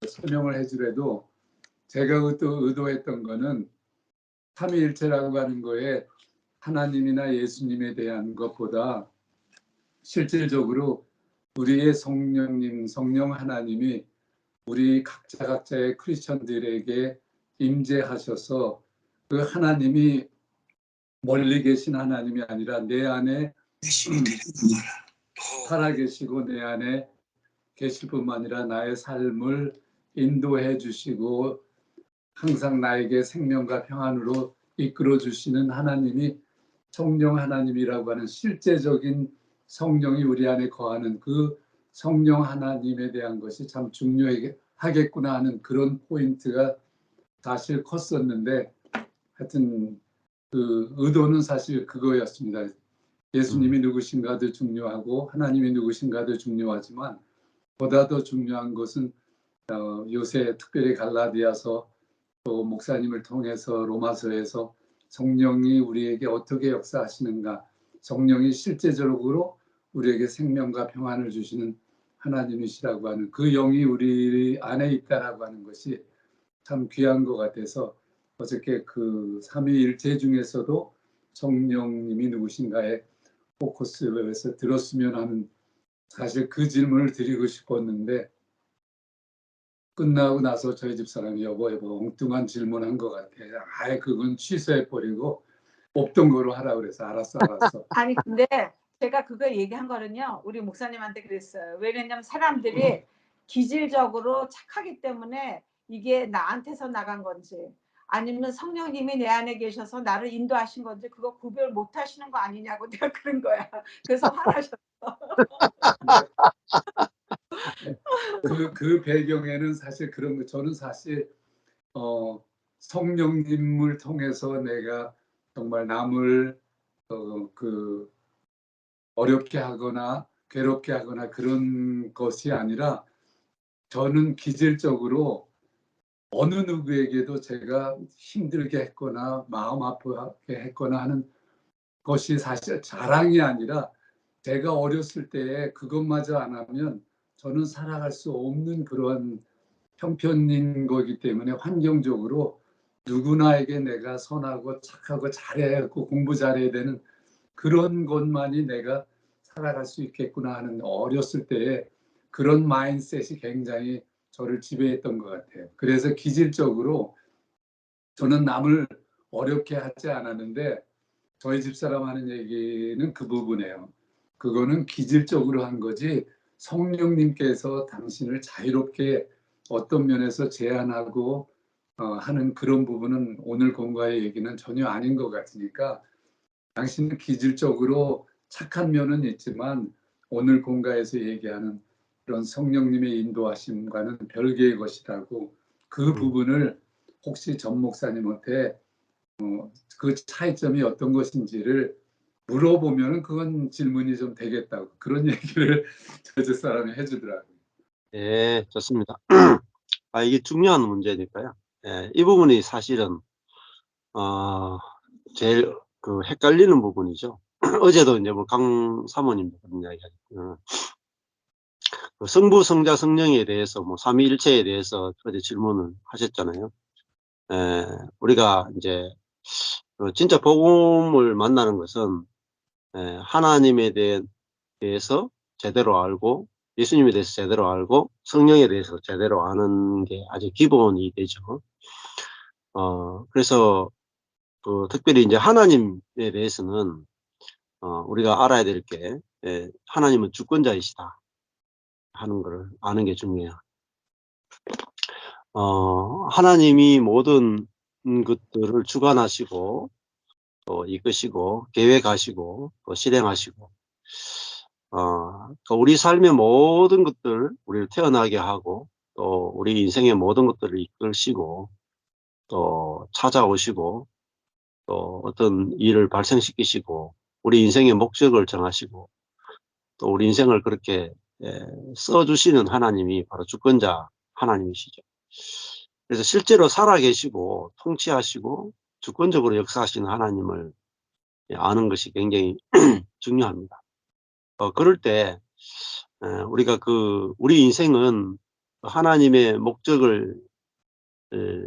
설명을 해주래도 제가 또 의도했던 거는 삼위일체라고 하는 거에 하나님이나 예수님에 대한 것보다 실질적으로 우리의 성령님, 성령 하나님이 우리 각자의 크리스천들에게 임재하셔서 그 하나님이 멀리 계신 하나님이 아니라 내 안에 살아계시고 내 안에 계실 뿐만 아니라 나의 삶을 인도해 주시고 항상 나에게 생명과 평안으로 이끌어 주시는 하나님이 성령 하나님이라고 하는 실제적인 성령이 우리 안에 거하는 그 성령 하나님에 대한 것이 참 중요하겠구나 하는 그런 포인트가 사실 컸었는데, 하여튼 그 의도는 사실 그거였습니다. 예수님이 누구신가도 중요하고 하나님이 누구신가도 중요하지만 보다 더 중요한 것은 요새 특별히 갈라디아서 또 목사님을 통해서 로마서에서 성령이 우리에게 어떻게 역사하시는가, 성령이 실제적으로 우리에게 생명과 평안을 주시는 하나님이시라고 하는 그 영이 우리 안에 있다라고 하는 것이 참 귀한 것 같아서 어저께 그 삼위일체 중에서도 성령님이 누구신가에 포커스에서 들었으면 하는, 사실 그 질문을 드리고 싶었는데 끝나고 나서 저희 집사람이 여보 엉뚱한 질문한 것 같아. 아예 그건 취소해버리고 없던 거로 하라 그래서 알았어. 아니 근데 제가 그거 얘기한 거는요, 우리 목사님한테 그랬어요. 왜냐면 사람들이 기질적으로 착하기 때문에 이게 나한테서 나간 건지 아니면 성령님이 내 안에 계셔서 나를 인도하신 건지 그거 구별 못 하시는 거 아니냐고 내가 그런 거야. 그래서 화나셨어. 그 배경에는 사실 그런 거, 저는 사실 성령님을 통해서 내가 정말 남을 그 어렵게 하거나 괴롭게 하거나 그런 것이 아니라 저는 기질적으로 어느 누구에게도 제가 힘들게 했거나 마음 아프게 했거나 하는 것이 사실 자랑이 아니라 제가 어렸을 때에 그것마저 안 하면 저는 살아갈 수 없는 그런 형편인 거기 때문에 환경적으로 누구나에게 내가 선하고 착하고 잘해야 하고 공부 잘해야 되는 그런 것만이 내가 살아갈 수 있겠구나 하는 어렸을 때에 그런 마인드셋이 굉장히 저를 지배했던 것 같아요. 그래서 기질적으로 저는 남을 어렵게 하지 않았는데 저희 집사람 하는 얘기는 그 부분이에요. 그거는 기질적으로 한 거지 성령님께서 당신을 자유롭게 어떤 면에서 제한하고 하는 그런 부분은 오늘 공과의 얘기는 전혀 아닌 것 같으니까 당신은 기질적으로 착한 면은 있지만 오늘 공과에서 얘기하는 그런 성령님의 인도하심과는 별개의 것이라고 그 부분을 혹시 전 목사님한테 그 차이점이 어떤 것인지를 물어보면 그건 질문이 좀 되겠다고 그런 얘기를 저희 집사람이 해주더라고요. 예, 좋습니다. 이게 중요한 문제니까요. 예, 이 부분이 사실은 제일 그 헷갈리는 부분이죠. 어제도 이제 뭐 강 사모님도 그런 이야기 하셨고, 그 성부, 성자, 성령에 대해서 뭐 삼위일체에 대해서 어제 질문을 하셨잖아요. 예, 우리가 이제 진짜 복음을 만나는 것은 하나님에 대해서 제대로 알고 예수님에 대해서 제대로 알고 성령에 대해서 제대로 아는 게 아주 기본이 되죠. 그래서 그 특별히 이제 하나님에 대해서는 우리가 알아야 될 게 하나님은 주권자이시다 하는 걸 아는 게 중요해요. 하나님이 모든 것들을 주관하시고 또 이끄시고 계획하시고 또 실행하시고 또 우리 삶의 모든 것들, 우리를 태어나게 하고 또 우리 인생의 모든 것들을 이끌시고 또 찾아오시고 또 어떤 일을 발생시키시고 우리 인생의 목적을 정하시고 또 우리 인생을 그렇게 써주시는 하나님이 바로 주권자 하나님이시죠. 그래서 실제로 살아계시고 통치하시고 주권적으로 역사하시는 하나님을 아는 것이 굉장히 중요합니다. 그럴 때 우리가 우리 인생은 하나님의 목적을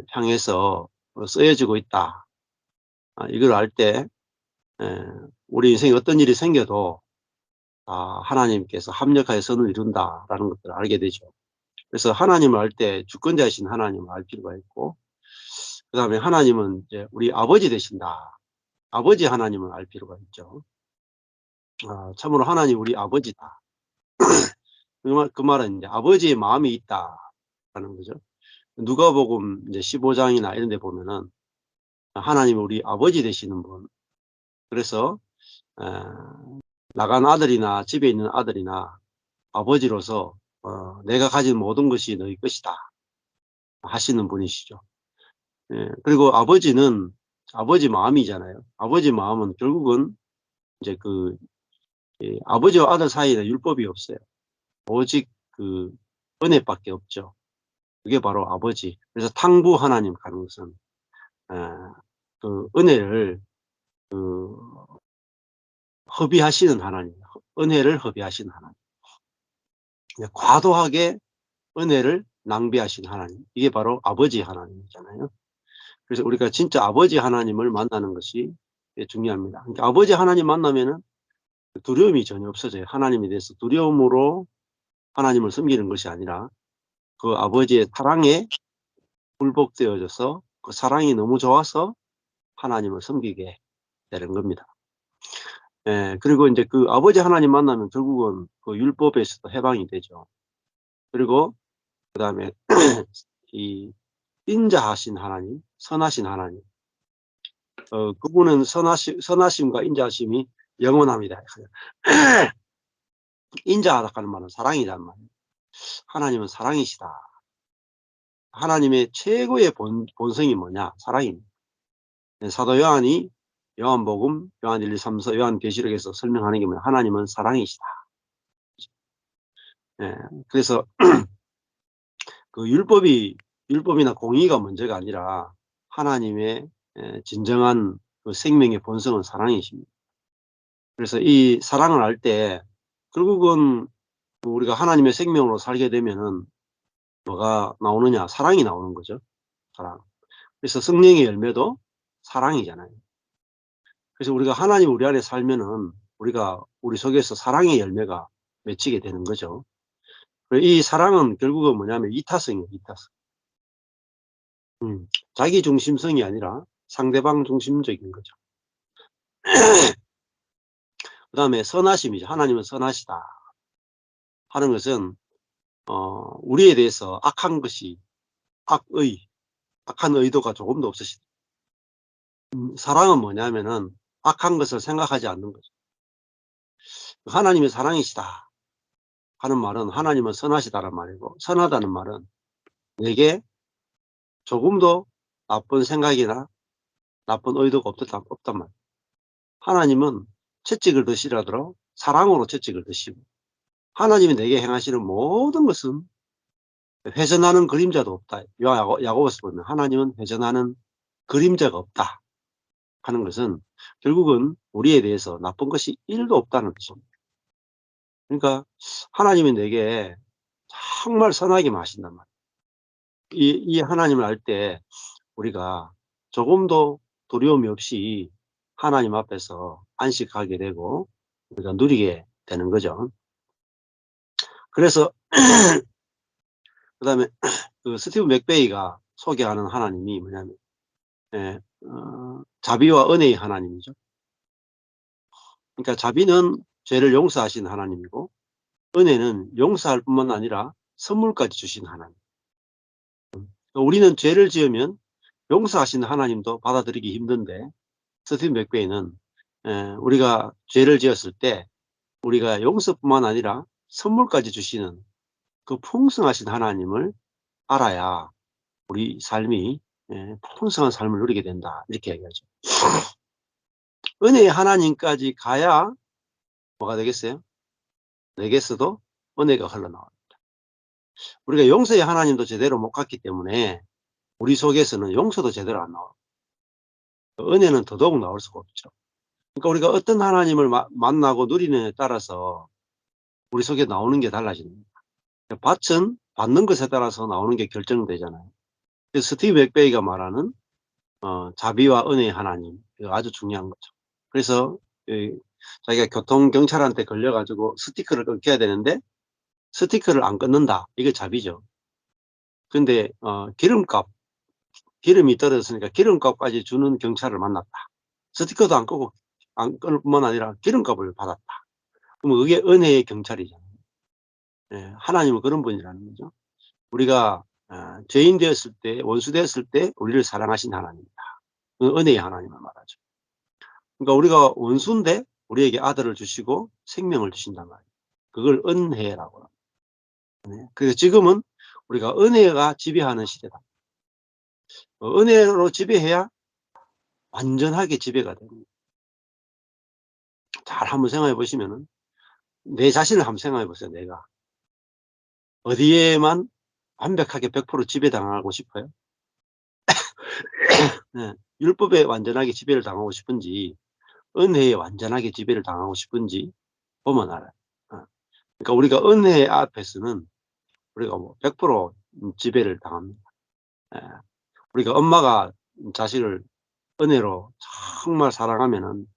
향해서 쓰여지고 있다. 이걸 알 때 우리 인생에 어떤 일이 생겨도 하나님께서 합력하여 선을 이룬다라는 것들을 알게 되죠. 그래서 하나님을 알 때 주권자이신 하나님을 알 필요가 있고, 그 다음에 하나님은 이제 우리 아버지 되신다. 아버지 하나님을 알 필요가 있죠. 참으로 하나님 우리 아버지다. 그 말은 이제 아버지의 마음이 있다라는 거죠. 누가복음 이제 15장이나 이런 데 보면은 하나님 우리 아버지 되시는 분. 그래서 나간 아들이나 집에 있는 아들이나 아버지로서 내가 가진 모든 것이 너희 것이다 하시는 분이시죠. 그리고 아버지는 아버지 마음이잖아요. 아버지 마음은 결국은 이제 아버지와 아들 사이에는 율법이 없어요. 오직 그 은혜밖에 없죠. 그게 바로 아버지. 그래서 탕부 하나님 가는 것은 그 은혜를 허비하시는 하나님, 은혜를 허비하시는 하나님, 과도하게 은혜를 낭비하신 하나님, 이게 바로 아버지 하나님이잖아요. 그래서 우리가 진짜 아버지 하나님을 만나는 것이 중요합니다. 그러니까 아버지 하나님 만나면은 두려움이 전혀 없어져요. 하나님에 대해서 두려움으로 하나님을 섬기는 것이 아니라 그 아버지의 사랑에 굴복되어져서 그 사랑이 너무 좋아서 하나님을 섬기게 되는 겁니다. 그리고 이제 그 아버지 하나님 만나면 결국은 그 율법에서도 해방이 되죠. 그리고 그 다음에 이 인자하신 하나님, 선하신 하나님, 그분은 선하심과 인자하심이 영원합니다. 인자하다 하는 말은 사랑이란 말이에요. 하나님은 사랑이시다. 하나님의 최고의 본성이 뭐냐? 사랑입니다. 사도 요한이 요한복음, 요한 1, 2, 3, 4, 요한계시록에서 설명하는 게 뭐냐? 하나님은 사랑이시다. 그래서 그 율법이나 공의가 문제가 아니라 하나님의 진정한 그 생명의 본성은 사랑이십니다. 그래서 이 사랑을 알 때 결국은 우리가 하나님의 생명으로 살게 되면은 뭐가 나오느냐? 사랑이 나오는 거죠. 사랑. 그래서 성령의 열매도 사랑이잖아요. 그래서 우리가 하나님 우리 안에 살면은 우리가 우리 속에서 사랑의 열매가 맺히게 되는 거죠. 이 사랑은 결국은 뭐냐면 이타성이에요. 이타성. 자기 중심성이 아니라 상대방 중심적인 거죠. 그 다음에 선하심이죠. 하나님은 선하시다 하는 것은 우리에 대해서 악한 의도가 조금도 없으시다. 사랑은 뭐냐면은 악한 것을 생각하지 않는 거죠. 하나님이 사랑이시다 하는 말은 하나님은 선하시다는 말이고, 선하다는 말은 내게 조금도 나쁜 생각이나 나쁜 의도가 없단 말이에요. 하나님은 채찍을 드시라더러 사랑으로 채찍을 드시고, 하나님이 내게 행하시는 모든 것은 회전하는 그림자도 없다. 야고보서 보면 하나님은 회전하는 그림자가 없다 하는 것은 결국은 우리에 대해서 나쁜 것이 1도 없다는 것입니다. 그러니까 하나님이 내게 정말 선하게만 하신단 말이에요. 이 하나님을 알 때 우리가 조금도 두려움이 없이 하나님 앞에서 안식하게 되고 우리가 누리게 되는 거죠. 그래서 그 다음에 그 스티브 맥베이가 소개하는 하나님이 뭐냐면 자비와 은혜의 하나님이죠. 그러니까 자비는 죄를 용서하신 하나님이고, 은혜는 용서할 뿐만 아니라 선물까지 주신 하나님. 우리는 죄를 지으면 용서하신 하나님도 받아들이기 힘든데, 스티브 맥베이는 우리가 죄를 지었을 때 우리가 용서뿐만 아니라 선물까지 주시는 그 풍성하신 하나님을 알아야 우리 삶이 풍성한 삶을 누리게 된다, 이렇게 얘기하죠. 은혜의 하나님까지 가야 뭐가 되겠어요? 내게서도 은혜가 흘러나옵니다. 우리가 용서의 하나님도 제대로 못 갔기 때문에 우리 속에서는 용서도 제대로 안 나와요. 은혜는 더더욱 나올 수가 없죠. 그러니까 우리가 어떤 하나님을 만나고 누리느냐에 따라서 우리 속에 나오는 게 달라집니다. 밭은 받는 것에 따라서 나오는 게 결정되잖아요. 그래서 스티브 맥베이가 말하는 자비와 은혜의 하나님, 이거 아주 중요한 거죠. 그래서 자기가 교통경찰한테 걸려가지고 스티커를 끊겨야 되는데 스티커를 안 끊는다. 이게 자비죠. 근데 기름이 떨어졌으니까 기름값까지 주는 경찰을 만났다. 스티커도 안 끄고 안 끊을 뿐만 아니라 기름값을 받았다. 그럼 그게 은혜의 경찰이잖아요. 예, 하나님은 그런 분이라는 거죠. 우리가 죄인 되었을 때, 원수 되었을 때 우리를 사랑하신 하나님이다. 그 은혜의 하나님을 말하죠. 그러니까 우리가 원수인데 우리에게 아들을 주시고 생명을 주신단 말이에요. 그걸 은혜라고 합니다. 그래서 지금은 우리가 은혜가 지배하는 시대다. 은혜로 지배해야 완전하게 지배가 됩니다. 잘 한번 생각해 보시면은 내 자신을 한번 생각해 보세요. 내가 어디에만 완벽하게 100% 지배당하고 싶어요? 네, 율법에 완전하게 지배를 당하고 싶은지 은혜에 완전하게 지배를 당하고 싶은지 보면 알아요. 그러니까 우리가 은혜 앞에서는 우리가 뭐 100% 지배를 당합니다. 예, 우리가 엄마가 자식을 은혜로 정말 사랑하면은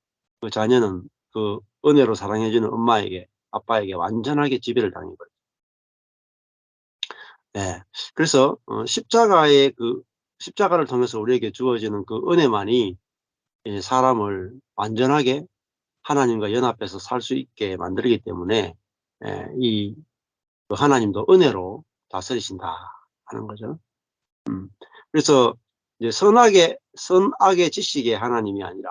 그 자녀는 그 은혜로 사랑해주는 엄마에게, 아빠에게 완전하게 지배를 당해버려요. 예, 그래서 십자가를 통해서 우리에게 주어지는 그 은혜만이 사람을 완전하게 하나님과 연합해서 살 수 있게 만들기 때문에 그 하나님도 은혜로 다스리신다 하는 거죠. 그래서 이제 선악의 지식의 하나님이 아니라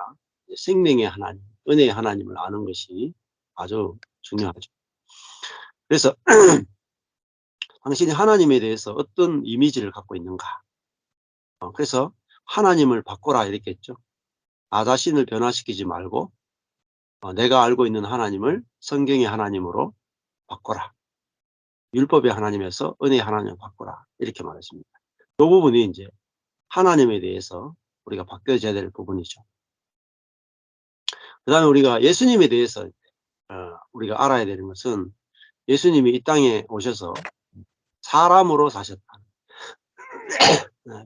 생명의 하나님, 은혜의 하나님을 아는 것이 아주 중요하죠. 그래서 당신이 하나님에 대해서 어떤 이미지를 갖고 있는가? 그래서 하나님을 바꿔라 이렇게 했죠. 나 자신을 변화시키지 말고 내가 알고 있는 하나님을 성경의 하나님으로 바꿔라. 율법의 하나님에서 은혜의 하나님을 바꿔라. 이렇게 말했습니다. 이 부분이 이제 하나님에 대해서 우리가 바뀌어져야 될 부분이죠. 그 다음에 우리가 예수님에 대해서 우리가 알아야 되는 것은 예수님이 이 땅에 오셔서 사람으로 사셨다.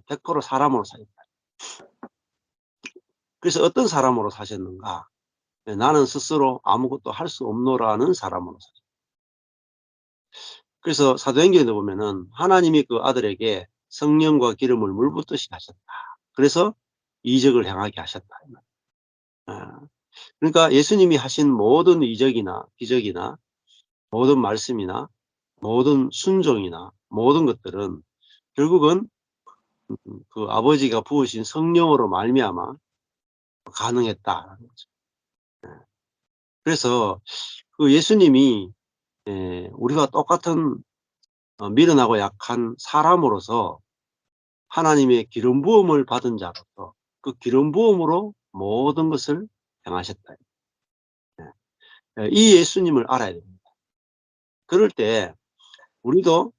100% 사람으로 사셨다. 그래서 어떤 사람으로 사셨는가? 나는 스스로 아무것도 할 수 없노라는 사람으로 사셨다. 그래서 사도행전에 보면은 하나님이 그 아들에게 성령과 기름을 물붓듯이 하셨다. 그래서 이적을 행하게 하셨다. 그러니까 예수님이 하신 모든 이적이나 기적이나 모든 말씀이나 모든 순종이나 모든 것들은 결국은 그 아버지가 부으신 성령으로 말미암아 가능했다라는 거죠. 그래서 그 예수님이 우리가 똑같은 미련하고 약한 사람으로서 하나님의 기름 부음을 받은 자로서 그 기름 부음으로 모든 것을 행하셨다. 이 예수님을 알아야 됩니다. 그럴 때 우리도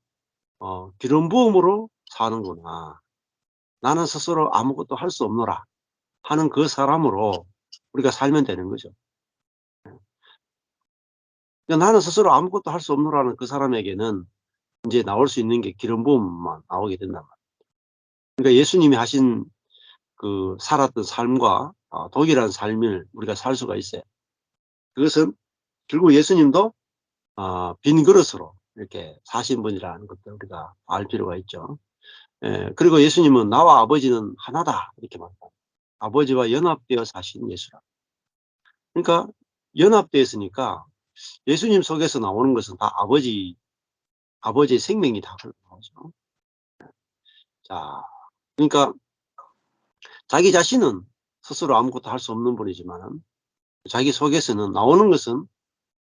기름 부음으로 사는구나. 나는 스스로 아무것도 할 수 없노라 하는 그 사람으로 우리가 살면 되는 거죠. 그러니까 나는 스스로 아무것도 할 수 없노라는 그 사람에게는 이제 나올 수 있는 게 기름 부음만 나오게 된단 말이에요. 그러니까 예수님이 하신 그 살았던 삶과 동일한 삶을 우리가 살 수가 있어요. 그것은 결국 예수님도 빈 그릇으로 이렇게 사신 분이라는 것도 우리가 알 필요가 있죠. 그리고 예수님은 나와 아버지는 하나다 이렇게 말합니다. 아버지와 연합되어 사신 예수라. 그러니까 연합되어 있으니까 예수님 속에서 나오는 것은 다 아버지의 생명이 다 흘러나오죠. 자, 그러니까 자기 자신은 스스로 아무것도 할 수 없는 분이지만 자기 속에서는 나오는 것은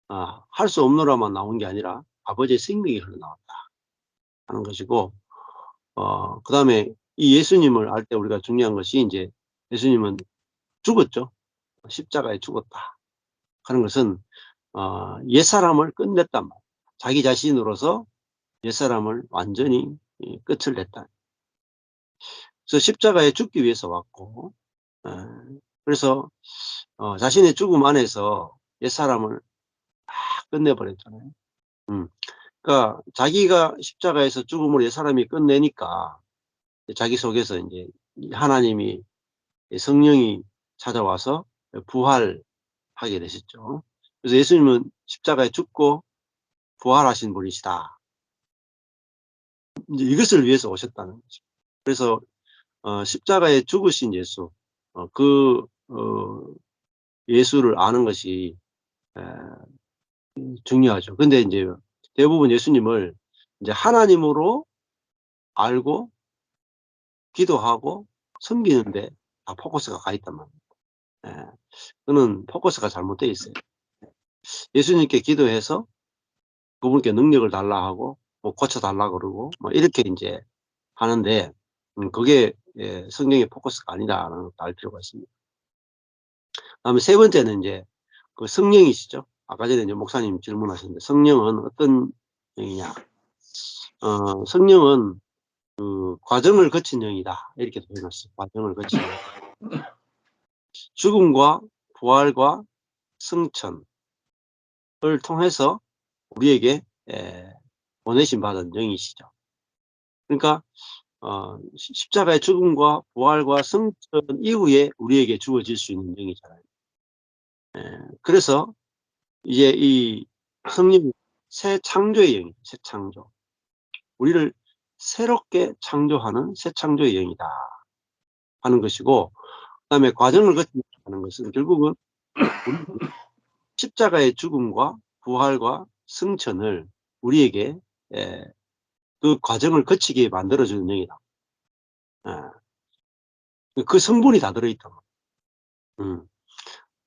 할 수 없노라만 나온 게 아니라 아버지의 생명이 흘러나왔다 하는 것이고, 그 다음에 이 예수님을 알 때 우리가 중요한 것이 이제 예수님은 죽었죠. 십자가에 죽었다 하는 것은 옛사람을 끝냈단 말이에요. 자기 자신으로서 옛사람을 완전히 끝을 냈다. 그래서 십자가에 죽기 위해서 왔고, 그래서 자신의 죽음 안에서 옛사람을 다 끝내버렸잖아요. 그러니까 자기가 십자가에서 죽음으로 사람이 끝내니까 자기 속에서 이제 하나님이 성령이 찾아와서 부활하게 되셨죠. 그래서 예수님은 십자가에 죽고 부활하신 분이시다. 이제 이것을 위해서 오셨다는 거죠. 그래서 십자가에 죽으신 예수, 예수를 아는 것이 중요하죠. 근데 이제 대부분 예수님을 이제 하나님으로 알고 기도하고 섬기는데 다 포커스가 가 있단 말입니다. 그는 포커스가 잘못되어 있어요. 예수님께 기도해서 그분께 능력을 달라 하고 뭐 고쳐달라 그러고 뭐 이렇게 이제 하는데 그게 성경의 포커스가 아니다라는 것도 알 필요가 있습니다. 그다음에 세 번째는 이제 그 성령이시죠. 아까 전에 이제 목사님 질문하셨는데 성령은 어떤 영이냐? 성령은 그 과정을 거친 영이다 이렇게 표현했어요. 과정을 거친 영. 죽음과 부활과 승천을 통해서 우리에게 보내심 받은 영이시죠. 그러니까 십자가의 죽음과 부활과 승천 이후에 우리에게 주어질 수 있는 영이잖아요. 그래서 이제 이 성령은 새 창조의 영이에요. 새 창조. 우리를 새롭게 창조하는 새 창조의 영이다 하는 것이고, 그다음에 과정을 거친다는 것은 결국은 우리 십자가의 죽음과 부활과 승천을 우리에게 그 과정을 거치게 만들어주는 영이다. 그 성분이 다 들어있다.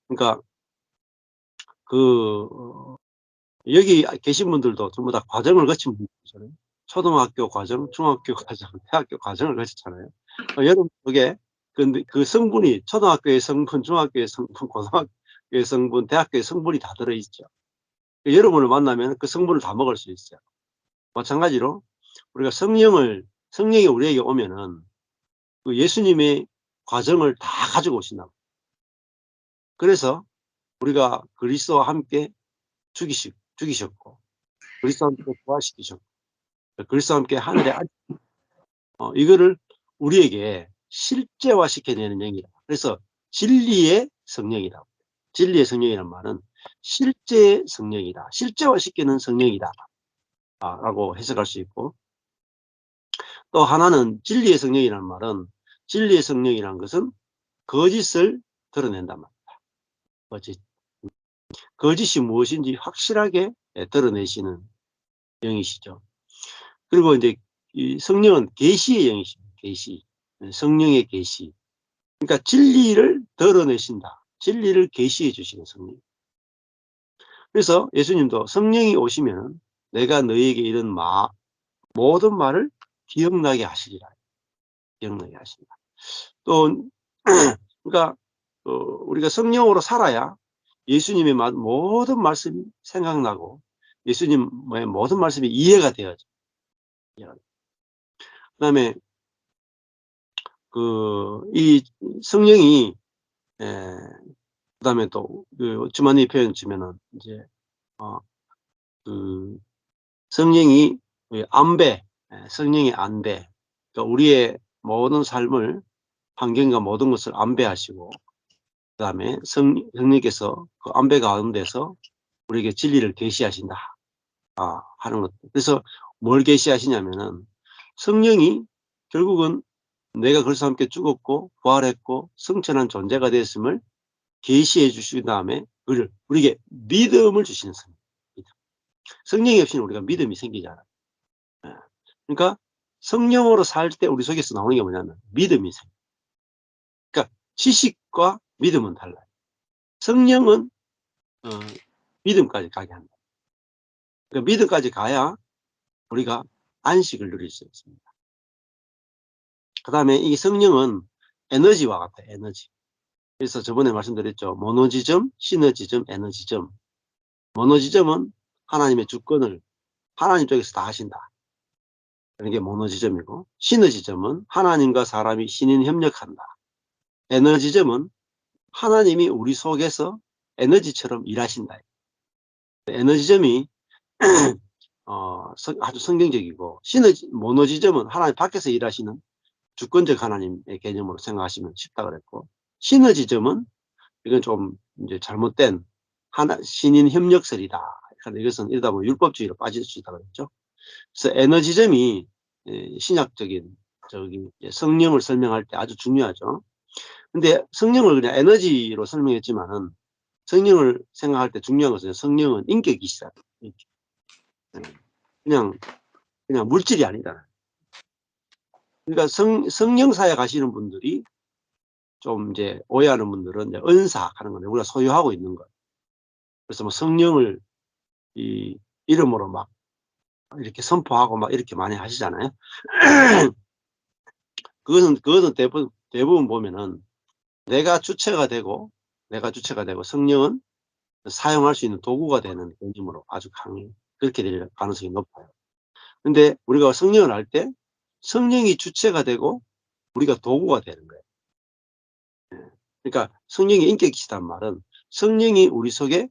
그러니까 여기 계신 분들도 전부 다 과정을 거친 분들이잖아요. 초등학교 과정, 중학교 과정, 대학교 과정을 거쳤잖아요. 여러분 속에 그 성분이 초등학교의 성분, 중학교의 성분, 고등학교의 성분, 대학교의 성분이 다 들어있죠. 여러분을 만나면 그 성분을 다 먹을 수 있어요. 마찬가지로 우리가 성령이 우리에게 오면은 그 예수님의 과정을 다 가지고 오신다고. 그래서 우리가 그리스도와 함께 죽이셨고 그리스도와 함께 부활시키셨고 그리스도와 함께 하늘에 이거를 우리에게 실제화 시켜내는 영이다. 그래서 진리의 성령이다. 진리의 성령이란 말은 실제의 성령이다. 실제화 시키는 성령이다. 라고 해석할 수 있고, 또 하나는 진리의 성령이라는 말은 진리의 성령이라는 것은 거짓을 드러낸단 말입니다. 거짓이 무엇인지 확실하게 드러내시는 영이시죠. 그리고 이제 이 성령은 계시의 영이십니다. 계시, 성령의 계시. 그러니까 진리를 드러내신다. 진리를 계시해 주시는 성령. 그래서 예수님도 성령이 오시면 내가 너희에게 이런 모든 말을 기억나게 하시리라. 기억나게 하신다. 또 그러니까 우리가 성령으로 살아야 예수님의 모든 말씀이 생각나고 예수님의 모든 말씀이 이해가 되어져. 그다음에 이 성령이 그다음에 또 주머니 표현 주면은 이제 성령이 안배, 성령의 안배. 그러니까 우리의 모든 삶을 환경과 모든 것을 안배하시고 그다음에 성령께서 그 안배 가운데서 우리에게 진리를 계시하신다 하는 것. 그래서 뭘 계시하시냐면은 성령이 결국은 내가 그리스도와 함께 죽었고 부활했고 승천한 존재가 됐음을 계시해 주신 다음에 우리에게 믿음을 주시는 성령. 성령이 없이는 우리가 믿음이 생기지 않아요. 그러니까 성령으로 살 때 우리 속에서 나오는 게 뭐냐면 믿음이 생겨요. 그러니까 지식과 믿음은 달라요. 성령은 믿음까지 가게 합니다. 그러니까 믿음까지 가야 우리가 안식을 누릴 수 있습니다. 그 다음에 이 성령은 에너지와 같아요. 에너지. 그래서 저번에 말씀드렸죠. 모노지점, 시너지점, 에너지점. 모노지점은 하나님의 주권을 하나님 쪽에서 다 하신다. 그런 게 모노지점이고, 시너지점은 하나님과 사람이 신인 협력한다. 에너지점은 하나님이 우리 속에서 에너지처럼 일하신다. 에너지점이 아주 성경적이고, 모노지즘은 하나님 밖에서 일하시는 주권적 하나님의 개념으로 생각하시면 쉽다 그랬고, 시너지즘은 이건 좀 이제 잘못된 신인 협력설이다. 이것은 이러다 보면 율법주의로 빠질 수 있다 그랬죠. 그래서 에너지점이 신약적인 성령을 설명할 때 아주 중요하죠. 근데 성령을 그냥 에너지로 설명했지만은, 성령을 생각할 때 중요한 것은 성령은 인격이시다. 그냥 물질이 아니다. 그러니까 성령사에 가시는 분들이 좀 이제 오해하는 분들은 이제 은사 하는 건데, 우리가 소유하고 있는 것. 그래서 뭐 성령을 이 이름으로 막 이렇게 선포하고 막 이렇게 많이 하시잖아요. 그것은 대부분 보면은 내가 주체가 되고 성령은 사용할 수 있는 도구가 되는 개념으로 아주 강해요. 그렇게 될 가능성이 높아요. 근데 우리가 성령을 할 때 성령이 주체가 되고 우리가 도구가 되는 거예요. 그러니까 성령이 인격이시단 말은 성령이 우리 속에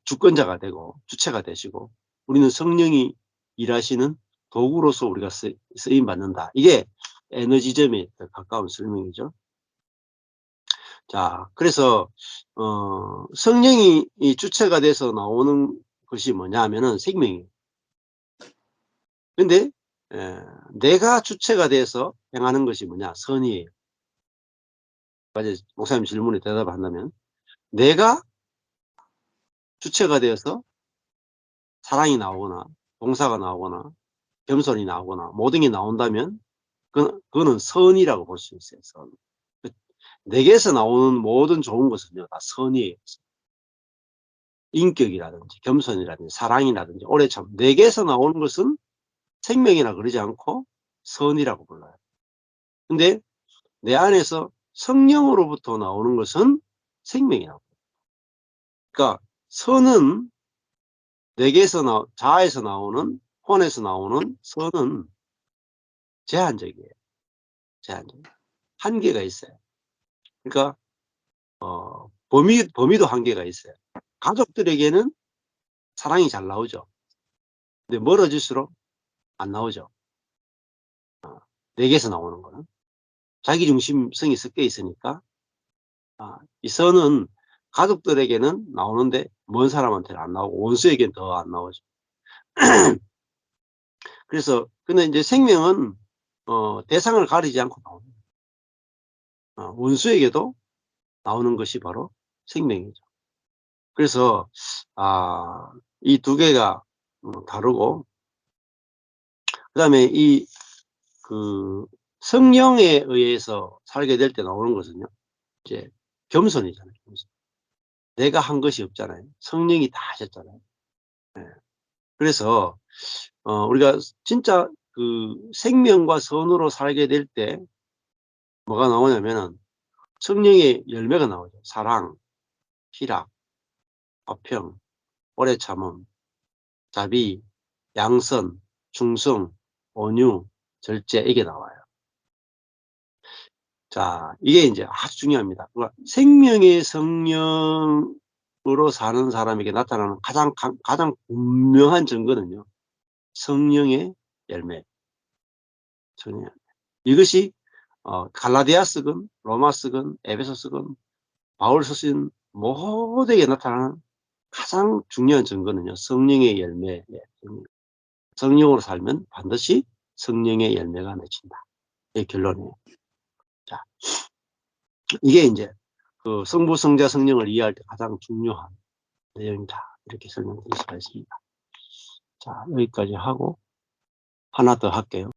주권자가 되고 주체가 되시고, 우리는 성령이 일하시는 도구로서 우리가 쓰임 받는다. 이게 에너지점에 더 가까운 설명이죠. 자, 그래서 성령이 이 주체가 돼서 나오는 것이 뭐냐 하면은 생명이에요. 근데 내가 주체가 돼서 행하는 것이 뭐냐? 선이에요. 목사님 질문에 대답한다면, 내가 주체가 되어서 사랑이 나오거나 봉사가 나오거나 겸손이 나오거나 모든 게 나온다면 그거는 선이라고 볼 수 있어요. 선. 내게서 나오는 모든 좋은 것은요, 다 선이에요. 인격이라든지 겸손이라든지 사랑이라든지 오래 참, 내게서 나오는 것은 생명이라 그러지 않고 선이라고 불러요. 근데 내 안에서 성령으로부터 나오는 것은 생명이라고. 그러니까 선은 내게서 자아에서 나오는, 혼에서 나오는 선은 제한적이에요. 한계가 있어요. 그러니까 범위도 한계가 있어요. 가족들에게는 사랑이 잘 나오죠. 근데 멀어질수록 안 나오죠. 내게서 나오는 거는 자기중심성이 섞여 있으니까, 이 선은 가족들에게는 나오는데 먼 사람한테는 안 나오고 원수에게는 더 안 나오죠. 그래서 근데 이제 생명은 대상을 가리지 않고 나옵니다. 원수에게도 나오는 것이 바로 생명이죠. 그래서 이 두 개가 다르고, 그다음에 그 성령에 의해서 살게 될 때 나오는 것은요, 이제 겸손이잖아요. 겸손. 내가 한 것이 없잖아요. 성령이 다 하셨잖아요. 그래서 우리가 진짜 그 생명과 선으로 살게 될 때 뭐가 나오냐면은 성령의 열매가 나오죠. 사랑, 희락, 화평, 오래 참음, 자비, 양선, 충성, 온유, 절제, 이게 나와요. 자, 이게 이제 아주 중요합니다. 그러니까 생명의 성령으로 사는 사람에게 나타나는 가장 분명한 증거는요, 성령의 열매. 이것이 갈라디아서건 로마서건 에베소서건 바울서 쓴 모두에게 나타나는 가장 중요한 증거는요, 성령의 열매예요. 성령으로 살면 반드시 성령의 열매가 맺힌다. 이게 결론이에요. 자, 이게 이제 그 성부, 성자, 성령을 이해할 때 가장 중요한 내용이다. 이렇게 설명드릴 수가 있습니다. 자, 여기까지 하고 하나 더 할게요.